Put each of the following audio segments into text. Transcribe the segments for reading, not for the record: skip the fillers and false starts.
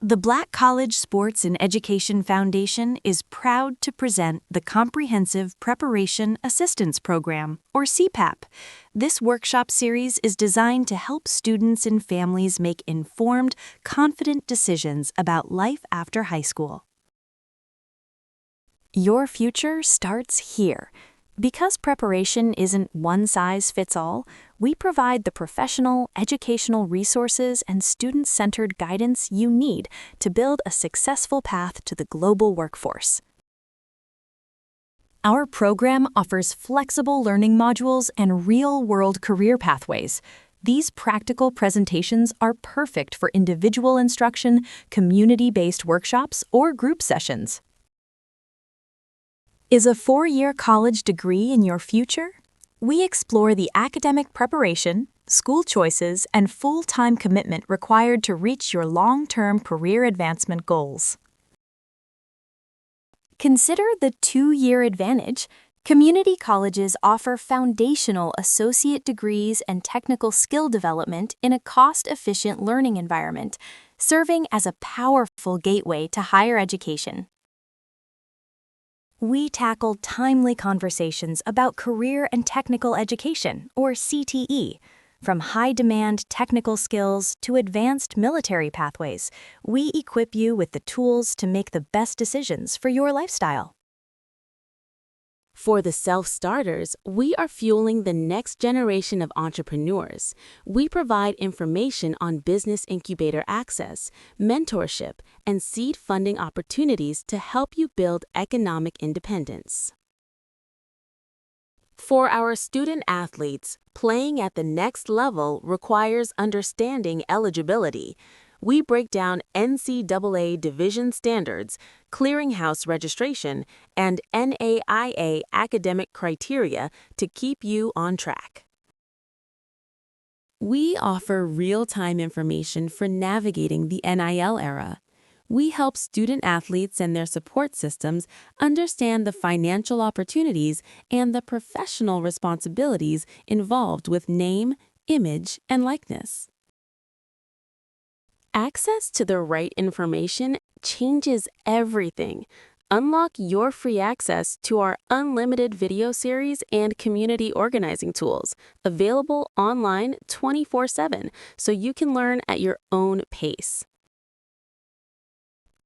The Black College Sports and Education Foundation is proud to present the Comprehensive Preparation Assistance Program, or CPAP. This workshop series is designed to help students and families make informed, confident decisions about life after high school. Your future starts here. Because preparation isn't one size fits all, we provide the professional, educational resources and student-centered guidance you need to build a successful path to the global workforce. Our program offers flexible learning modules and real-world career pathways. These practical presentations are perfect for individual instruction, community-based workshops, or group sessions. Is a 4-year college degree in your future? We explore the academic preparation, school choices, and full-time commitment required to reach your long-term career advancement goals. Consider the 2-year advantage. Community colleges offer foundational associate degrees and technical skill development in a cost-efficient learning environment, serving as a powerful gateway to higher education. We tackle timely conversations about career and technical education, or CTE. From high-demand technical skills to advanced military pathways, we equip you with the tools to make the best decisions for your lifestyle. For the self-starters, we are fueling the next generation of entrepreneurs. We provide information on business incubator access, mentorship, and seed funding opportunities to help you build economic independence. For our student athletes, playing at the next level requires understanding eligibility. We break down NCAA division standards, clearinghouse registration, and NAIA academic criteria to keep you on track. We offer real-time information for navigating the NIL era. We help student athletes and their support systems understand the financial opportunities and the professional responsibilities involved with name, image, and likeness. Access to the right information changes everything. Unlock your free access to our unlimited video series and community organizing tools, available online 24/7, so you can learn at your own pace.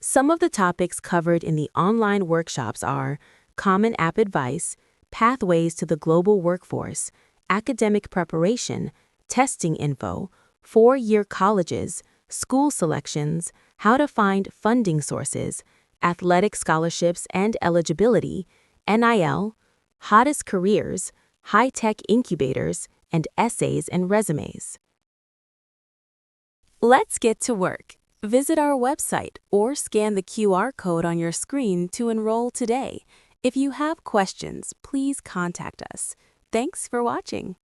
Some of the topics covered in the online workshops are Common App Advice, Pathways to the Global Workforce, Academic Preparation, Testing Info, 4-year colleges, school selections, how to find funding sources, athletic scholarships and eligibility, NIL, hottest careers, high-tech incubators, and essays and resumes. Let's get to work. Visit our website or scan the QR code on your screen to enroll today. If you have questions, please contact us. Thanks for watching.